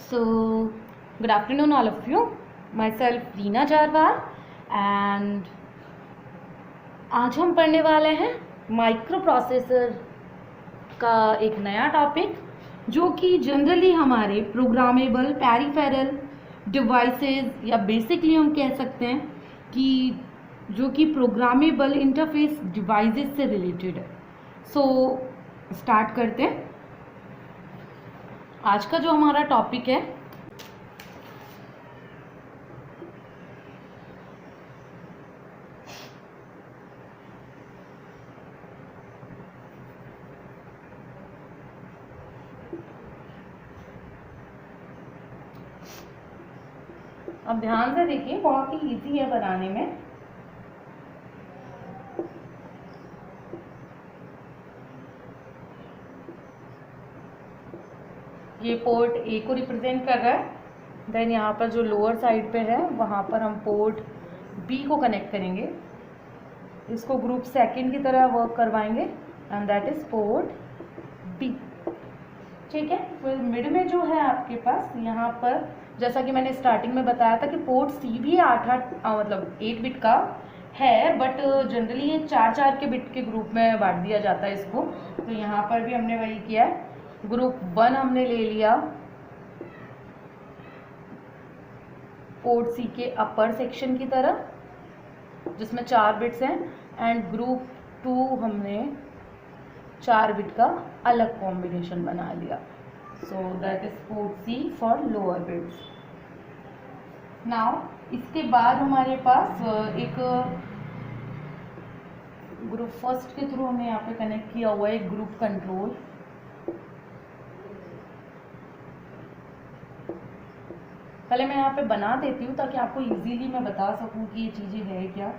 So, good afternoon, all of you. Myself, Reena Jarwar, and आज हम पढ़ने वाले हैं माइक्रो प्रोसेसर का एक नया टॉपिक, जो कि जनरली हमारे प्रोग्रामेबल पेरिफेरल डिवाइसेस या बेसिकली हम कह सकते हैं कि जो कि प्रोग्रामेबल इंटरफेस डिवाइसेस से रिलेटेड है. सो स्टार्ट करते हैं. आज का जो हमारा टॉपिक है अब ध्यान से देखिए, बहुत ही इजी है बनाने में. ये पोर्ट ए को रिप्रेजेंट कर रहा है. देन यहाँ पर जो लोअर साइड पे है वहाँ पर हम पोर्ट बी को कनेक्ट करेंगे. इसको ग्रुप सेकंड की तरह वर्क करवाएंगे and that is port B. ठीक है. फिर मिड में जो है आपके पास यहाँ पर, जैसा कि मैंने स्टार्टिंग में बताया था कि पोर्ट सी भी 8 बिट का है, बट जनरली ये 4 के बिट के ग्रुप में बांट दिया जाता है इसको. तो यहाँ पर भी हमने वही किया है. ग्रुप 1 हमने ले लिया पोर्ट सी के अपर सेक्शन की तरह, जिसमें 4 बिट्स हैं, एंड ग्रुप 2 हमने 4 बिट का अलग कॉम्बिनेशन बना लिया. So that is port C for lower bits. Now इसके बाद हमारे पास एक ग्रुप फर्स्ट के थ्रू हमने यहाँ पे कनेक्ट किया हुआ है एक ग्रुप कंट्रोल. पहले मैं यहाँ पे बना देती हूँ ताकि आपको इजीली मैं बता सकूँ कि ये चीज़ें है क्या.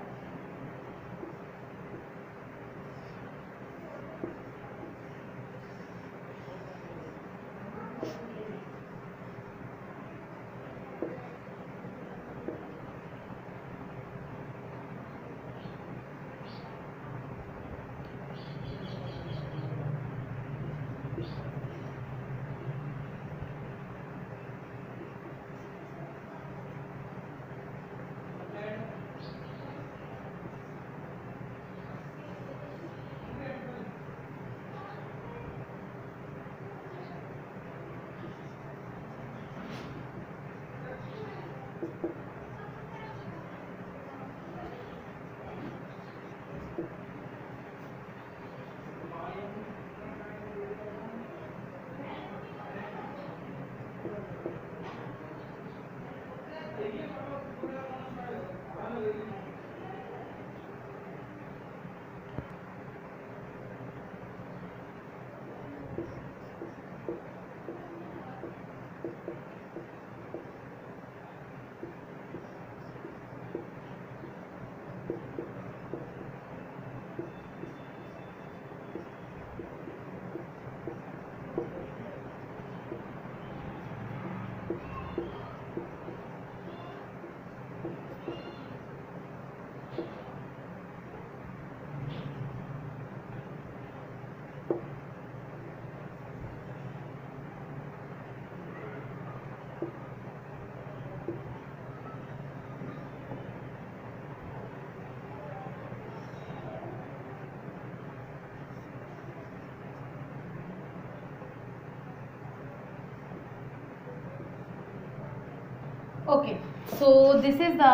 Okay, so this is the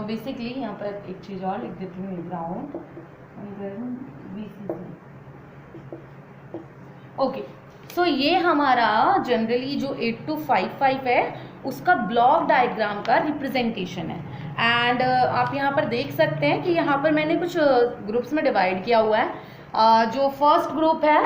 basically, यहाँ पर एक चीज़ और लिख देती हूँ, ग्राउंड VCC. ओके, सो ये हमारा जनरली जो 8255 है उसका ब्लॉक डायग्राम का रिप्रेजेंटेशन है. एंड आप यहाँ पर देख सकते हैं कि यहाँ पर मैंने कुछ ग्रुप्स में डिवाइड किया हुआ है. जो फर्स्ट ग्रुप है,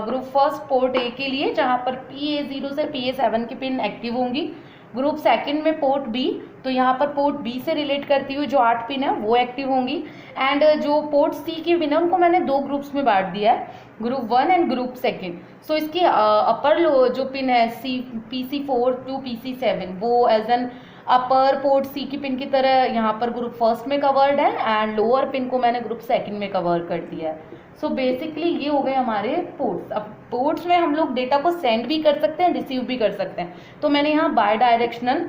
ग्रुप फर्स्ट पोर्ट ए के लिए, जहाँ पर PA0 से PA7 की पिन एक्टिव होंगी. ग्रुप सेकंड में पोर्ट बी, तो यहाँ पर पोर्ट बी से रिलेट करती हुई जो 8 पिन है वो एक्टिव होंगी. एंड जो पोर्ट सी की पिन है उनको मैंने 2 ग्रुप्स में बांट दिया है, group 1 and group second. So इसकी अपर जो पिन है PC4 टू PC7 वो as an upper port C की पिन की तरह यहाँ पर ग्रुप फर्स्ट में कवर्ड है एंड लोअर पिन को मैंने ग्रुप सेकंड में कवर कर दिया है। सो बेसिकली ये हो गए हमारे पोर्ट्स। अब पोर्ट्स में हम लोग डेटा को सेंड भी कर सकते हैं, रिसीव भी कर सकते हैं। तो मैंने यहाँ बाय डायरेक्शनल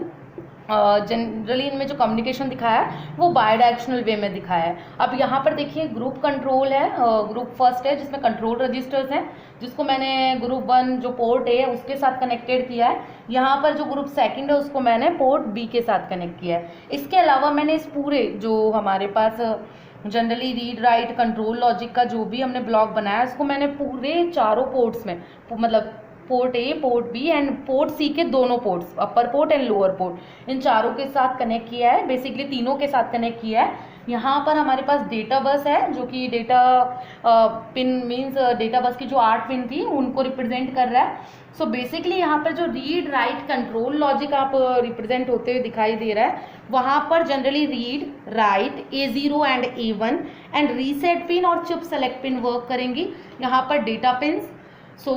जनरली इनमें जो कम्युनिकेशन दिखाया है वो बाय डायरेक्शनल वे में दिखाया है। अब यहाँ पर देखिए ग्रुप कंट्रोल है, ग्रुप फर्स्ट है जिसमें कंट्रोल रजिस्टर्स हैं, जिसको मैंने ग्रुप 1 जो पोर्ट ए है उसके साथ कनेक्टेड किया है। यहाँ पर जो ग्रुप सेकंड है उसको मैंने पोर्ट बी के साथ कनेक्ट किया है। इसके अलावा मैंने इस पूरे जो हमारे पास generally read write control logic का जो भी हमने ब्लॉक बनाया उसको मैंने पूरे चारों पोर्ट्स में, मतलब port A, port B and port C के दोनों ports, upper port and lower port, इन चारों के साथ कनेक्ट किया है। बेसिकली तीनों के साथ कनेक्ट किया है। यहाँ पर हमारे पास डेटा बस है जो कि data pin means data bus की जो 8 पिन थी उनको रिप्रेजेंट कर रहा है। सो बेसिकली यहाँ पर जो रीड राइट कंट्रोल लॉजिक आप रिप्रेजेंट होते हुए दिखाई दे रहा है, वहाँ पर generally read right A0 and A1 and reset pin और चिप सेलेक्ट पिन वर्क करेंगी। यहाँ पर डेटा पिन्स, सो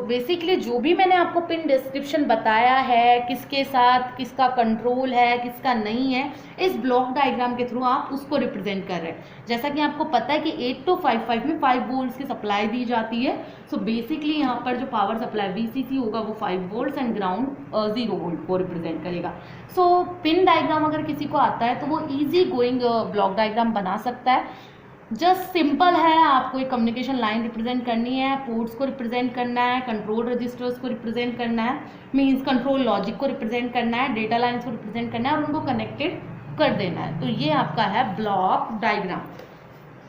बेसिकली जो भी मैंने आपको पिन डिस्क्रिप्शन बताया है, किसके साथ किसका कंट्रोल है किसका नहीं है, इस ब्लॉक डायग्राम के थ्रू आप उसको रिप्रेजेंट कर रहे हैं। जैसा कि आपको पता है कि 8255 में 5 वोल्ट्स की सप्लाई दी जाती है। सो बेसिकली यहाँ पर जो पावर सप्लाई VCC होगा वो 5 वोल्ट्स एंड ग्राउंड 0 वोल्ट को रिप्रेजेंट करेगा। सो पिन डायग्राम अगर किसी को आता है तो वो ईजी गोइंग ब्लॉक डायग्राम बना सकता है। जस्ट सिंपल है, आपको एक कम्युनिकेशन लाइन रिप्रेजेंट करनी है, पोर्ट्स को रिप्रेजेंट करना है, कंट्रोल रजिस्टर्स को रिप्रेजेंट करना है, मींस कंट्रोल लॉजिक को रिप्रेजेंट करना है, डेटा लाइन्स को रिप्रेजेंट करना है और उनको कनेक्टेड कर देना है। तो ये आपका है ब्लॉक डायग्राम।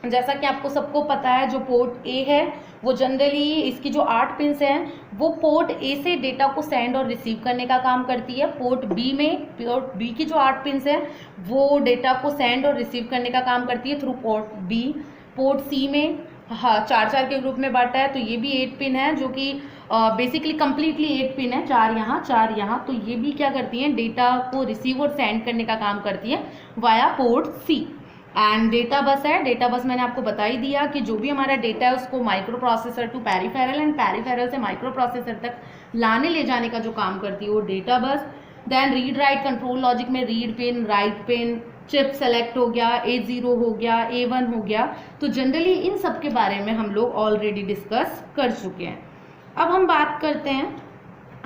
जैसा कि आपको सबको पता है जो पोर्ट ए है वो जनरली इसकी जो 8 पिन्स हैं वो पोर्ट ए से डेटा को सेंड और रिसीव करने का काम करती है। पोर्ट बी की जो 8 पिन्स हैं वो डेटा को सेंड और रिसीव करने का काम करती है through port B. Port C में 4 के ग्रुप में बांटा है, तो ये भी 8 पिन है जो कि बेसिकली कंप्लीटली 8 पिन है, 4 यहाँ 4 यहाँ। तो ये भी क्या करती हैं, डेटा को रिसीव और सेंड करने का काम करती है via port C. And data bus है, डेटा बस मैंने आपको बता ही दिया कि जो भी हमारा डेटा है उसको microprocessor to peripheral and peripheral से माइक्रो प्रोसेसर तक लाने ले जाने का जो काम करती है वो data bus. Then read write control logic में read pin, write pin, chip select हो गया, A0 हो गया, A1 हो गया। तो जनरली इन सब के बारे में हम लोग ऑलरेडी डिस्कस कर चुके हैं। अब हम बात करते हैं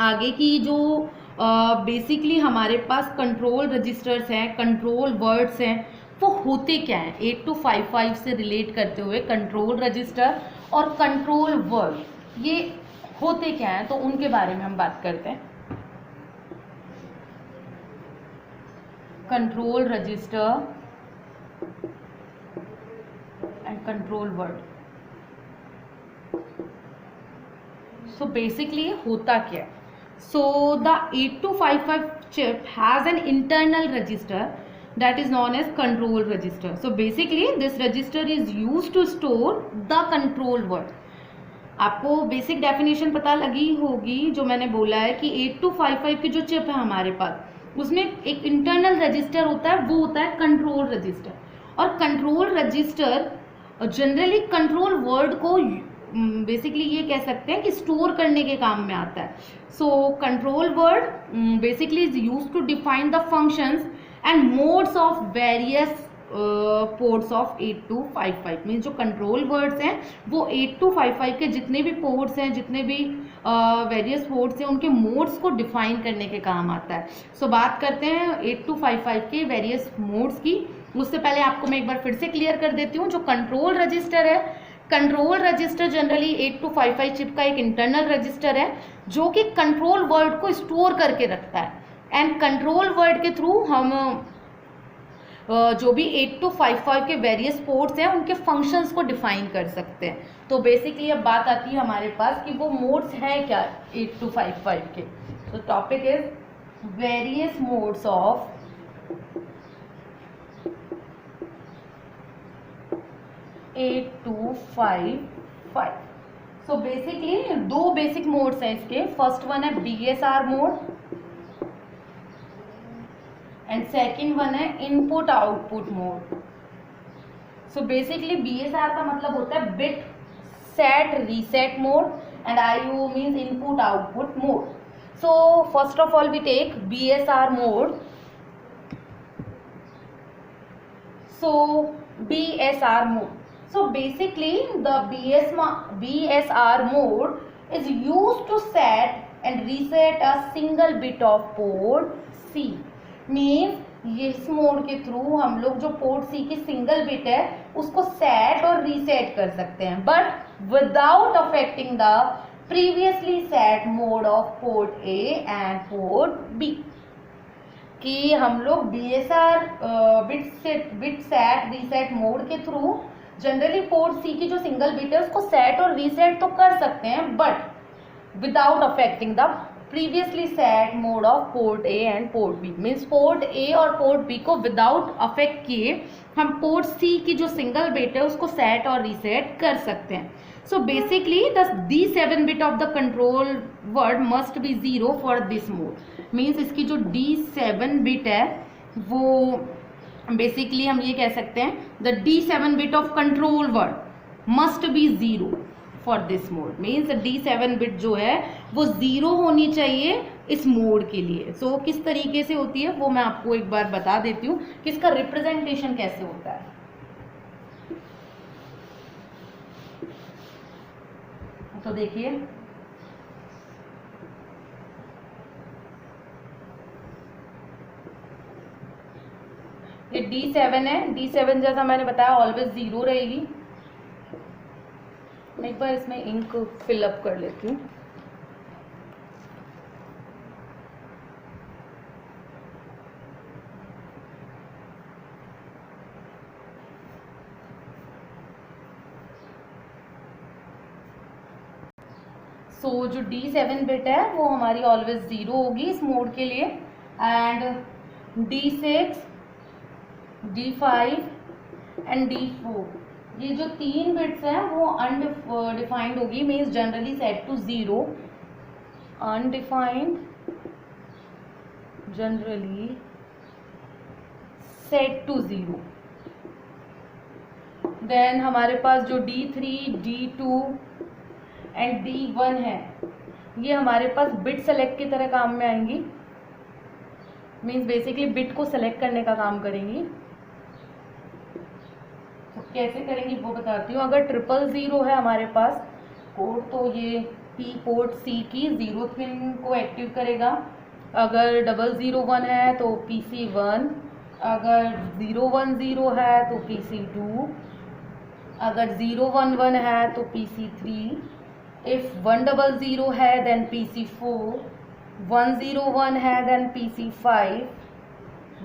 आगे की जो बेसिकली हमारे पास कंट्रोल रजिस्टर्स हैं, कंट्रोल वर्ड्स हैं, वो होते क्या हैं 8255 से रिलेट करते हुए। कंट्रोल रजिस्टर और कंट्रोल वर्ड ये होते क्या हैं, तो उनके बारे में हम बात करते हैं। Control register and control word. So basically होता क्या है, so the 8255 chip has an internal register that is known as control register. So basically this register is used to store the control word. आपको basic definition पता लगी होगी जो मैंने बोला है कि 8255 की जो चिप है हमारे पास उसमें एक इंटरनल रजिस्टर होता है, वो होता है कंट्रोल रजिस्टर। और control register generally control word को बेसिकली ये कह सकते हैं कि स्टोर करने के काम में आता है। So control word basically is used to define the functions and modes of various ports of 8255। Means जो कंट्रोल वर्ड्स हैं वो 8255 के जितने भी पोर्ट्स हैं, जितने भी वेरियस पोर्ट्स हैं, उनके मोड्स को डिफाइन करने के काम आता है। सो बात करते हैं 8255 के वेरियस मोड्स की। उससे पहले आपको मैं एक बार फिर से क्लियर कर देती हूँ। जो कंट्रोल रजिस्टर है, कंट्रोल रजिस्टर जनरली 8255 चिप का एक इंटरनल रजिस्टर है जो कि कंट्रोल वर्ड को स्टोर करके रखता है। एंड कंट्रोल वर्ड के थ्रू हम जो भी 8255 के वेरियस पोर्ट्स हैं उनके फंक्शंस को डिफाइन कर सकते हैं। तो बेसिकली अब बात आती है हमारे पास कि वो मोड्स हैं क्या 8255 के। तो topic is various modes of 8255। So basically 2 basic modes हैं इसके। फर्स्ट वन है BSR mode and second one है input output mode. So basically BSR का मतलब होता है bit set reset mode and IO means input output mode. So first of all we take BSR mode. So BSR mode. So basically the BSR mode is used to set and reset a single bit of port C. Means इस mode के through हम लोग जो port C की single bit है उसको set और reset कर सकते हैं, but without affecting the previously set mode of port A and port B. कि हम लोग BSR bit set reset mode के थ्रू जनरली पोर्ट सी की जो सिंगल बिट है उसको सेट और रीसेट तो कर सकते हैं, but without affecting the previously set mode of port A and port B. Means port A और पोर्ट बी को विदाउट अफेक्ट किए हम पोर्ट सी की जो सिंगल बिट है उसको सेट और रीसेट कर सकते हैं. So basically the D7 bit of the control word must be 0 for this mode. Means इसकी जो D7 बिट है वो बेसिकली हम ये कह सकते हैं the D7 bit of control word must be 0 for this mode. Means D7 bit जो है वो 0 होनी चाहिए इस मोड के लिए. सो किस तरीके से होती है वो मैं आपको एक बार बता देती हूँ कि इसका रिप्रेजेंटेशन कैसे होता है. तो देखिए ये D7 है. D7 जैसा मैंने बताया ऑलवेज 0 रहेगी. मैं एक बार इसमें इंक फिलअप कर लेती हूँ. सो जो D7 बिट है वो हमारी ऑलवेज 0 होगी इस मोड के लिए. And D6, D5 and D4 ये जो 3 बिट्स हैं वो अनडिफाइंड होगी. Means generally set to 0. Undefined generally set to 0. Then हमारे पास जो D3, D2 एंड D1 है ये हमारे पास बिट सेलेक्ट की तरह काम में आएंगी. मीन्स बेसिकली बिट को सेलेक्ट करने का काम करेंगी. तो कैसे करेंगी वो बताती हूँ. अगर 000 है हमारे पास कोड तो ये P पोर्ट C की 0th पिन को एक्टिव करेगा. अगर 001 है तो PC1. अगर 010 है तो PC2. अगर 011 है तो PC3. If 100 है then PC4. 101 है then PC5.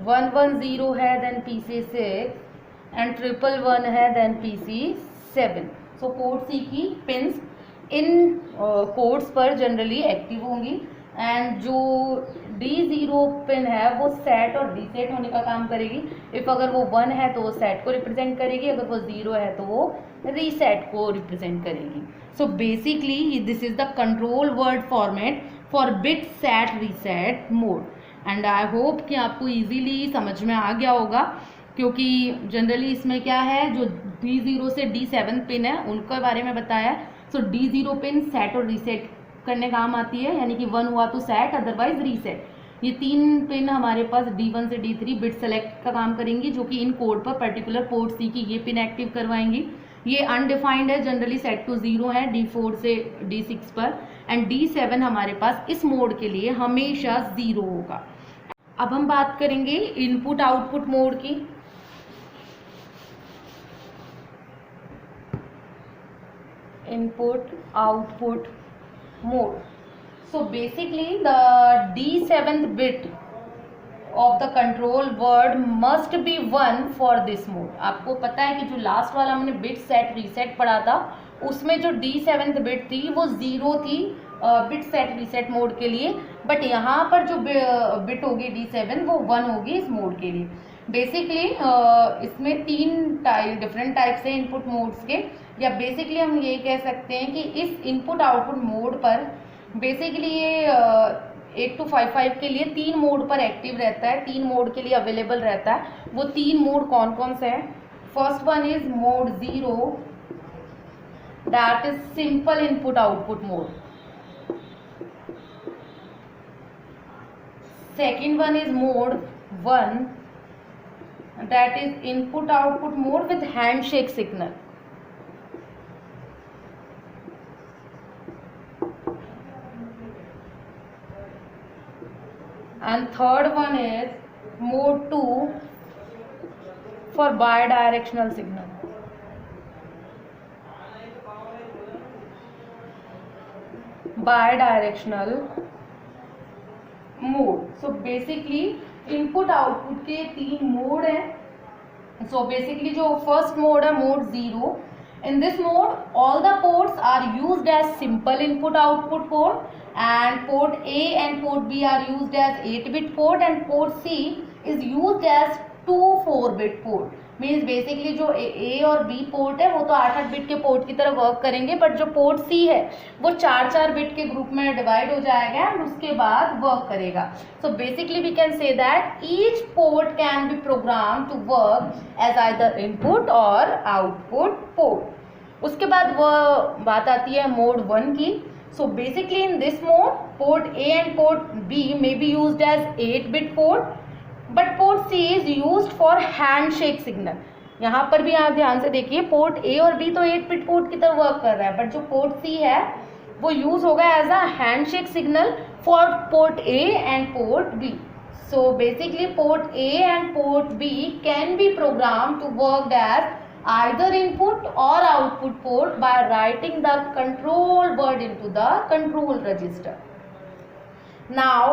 110 है then PC6 एंड 111 है देन PC7. सो पोर्ट सी की पिंस इन कोड्स पर जनरली एक्टिव होंगी. एंड जो D0 पिन है वो सेट और रीसेट होने का काम करेगी. इफ़ अगर वो 1 है तो वो सेट को रिप्रेजेंट करेगी, अगर वो 0 है तो वो रीसेट को रिप्रेजेंट करेगी. So basically this is the control word format for bit set reset mode. And I hope कि आपको इजीली समझ में आ गया होगा, क्योंकि जनरली इसमें क्या है जो D0 से D7 पिन है उनके बारे में बताया. सो D0 पिन सेट और रीसेट करने काम आती है, यानी कि 1 हुआ तो सेट अदरवाइज रीसेट. ये 3 पिन हमारे पास D1 से D3 बिट सेलेक्ट का काम करेंगी, जो कि इन कोड पर पर्टिकुलर पोर्ट सी की ये पिन एक्टिव करवाएंगी. ये अनडिफाइंड है, जनरली सेट टू 0 है D4 से D6 पर. एंड D7 हमारे पास इस मोड के लिए हमेशा 0 होगा. अब हम बात करेंगे इनपुट आउटपुट मोड की. Input output mode. So basically the D7th bit of the control word must be 1 for this mode. आपको पता है कि जो लास्ट वाला हमने बिट सेट रीसेट पढ़ा था उसमें जो D7th बिट थी वो 0 थी बिट सेट रीसेट मोड के लिए, बट यहाँ पर जो बिट होगी D7 वो 1 होगी इस मोड के लिए. बेसिकली इसमें 3 डिफरेंट टाइप्स हैं इनपुट मोड्स के, या बेसिकली हम ये कह सकते हैं कि इस इनपुट आउटपुट मोड पर बेसिकली ये 8255 के लिए 3 मोड पर एक्टिव रहता है, 3 मोड के लिए अवेलेबल रहता है. वो 3 मोड कौन कौन से हैं? First one is mode 0, that is simple input output mode. Second one is mode 1, that is input output mode with handshake signal. And third one is mode 2 for bidirectional signal. Bidirectional mode. So basically input output के 3 mode हैं. So basically जो first mode है mode 0. In this mode, all the ports are used as simple input output port, and port A and port B are used as 8-bit port, and port C is used as 2 4-bit port. Means basically जो A और B port है वो तो 8-8 bit के port की तरह work करेंगे, but जो पोर्ट C है वो 4-4 बिट के ग्रुप में डिवाइड हो जाएगा और उसके बाद वर्क करेगा. So basically we can say that each port can be program to work as either input or output port. उसके बाद वो बात आती है मोड 1 की. So basically in this mode port A and port B may be used as 8-bit port, but port C is used for handshake signal. यहाँ पर भी आप ध्यान से देखिए, पोर्ट A और B तो 8-bit पोर्ट की तरह वर्क कर रहा है, बट जो पोर्ट C है वो यूज होगा as a handshake signal for port A and port B. So basically port A and port B can be program to work as either input or output port by writing the control word into the control register. Now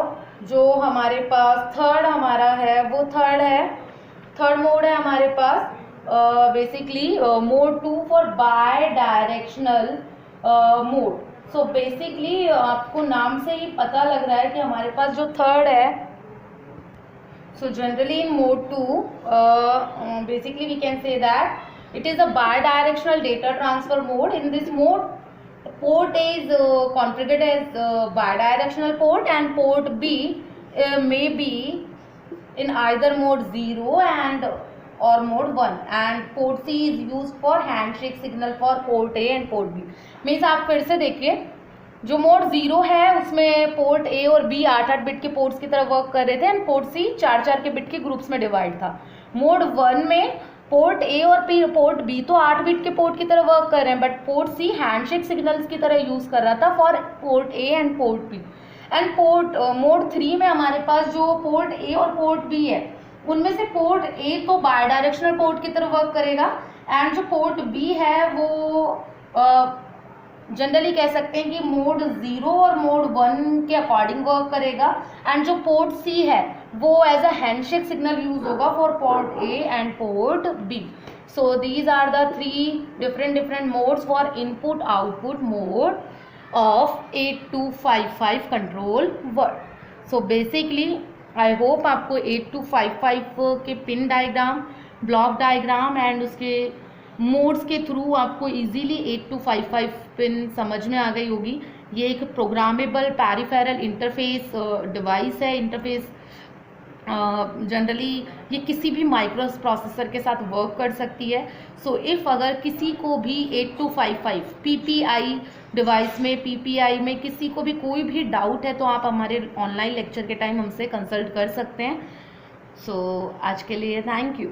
जो हमारे पास third हमारा है वो third mode है हमारे पास basically mode 2 for bidirectional mode. So basically आपको नाम से ही पता लग रहा है कि हमारे पास जो थर्ड है. So generally in mode 2 basically we can say that it is a bidirectional data transfer mode. In this mode, port A is configured as bidirectional port, and port B may be in either mode 0 and or mode 1, and port C is used for handshake signal for port A and port B. Means आप फिर से देखिए, जो mode 0 है उसमें port A और B 8-8 bit के ports की तरह वर्क कर रहे थे, एंड पोर्ट C 4-4 के बिट के ग्रुप्स में डिवाइड था. मोड 1 में पोर्ट A और पोर्ट B तो 8 बिट के पोर्ट की तरह वर्क कर रहे हैं, but port C handshake signals की तरह यूज कर रहा था for port A and port B. And mode 3 में हमारे पास जो पोर्ट A और पोर्ट B है उनमें से पोर्ट A तो बायडायरेक्शनल पोर्ट की तरह वर्क करेगा, एंड जो पोर्ट B है वो जनरली कह सकते हैं कि मोड 0 और मोड 1 के अकॉर्डिंग वर्क करेगा, एंड जो पोर्ट C है वो as a handshake signal use होगा for port A and port B. So these are the 3 different modes for input output mode of 8255 control word. So basically I hope आपको 8255 के pin diagram, block diagram and उसके modes के through आपको easily 8255 pin समझ में आ गई होगी. ये एक प्रोग्रामेबल पेरिफेरल इंटरफेस डिवाइस है. इंटरफेस जनरली ये किसी भी माइक्रो प्रोसेसर के साथ वर्क कर सकती है. सो इफ़ अगर किसी को भी 8255 PPI डिवाइस में, PPI में किसी को भी कोई भी डाउट है तो आप हमारे ऑनलाइन लेक्चर के टाइम हमसे कंसल्ट कर सकते हैं. सो आज के लिए थैंक यू.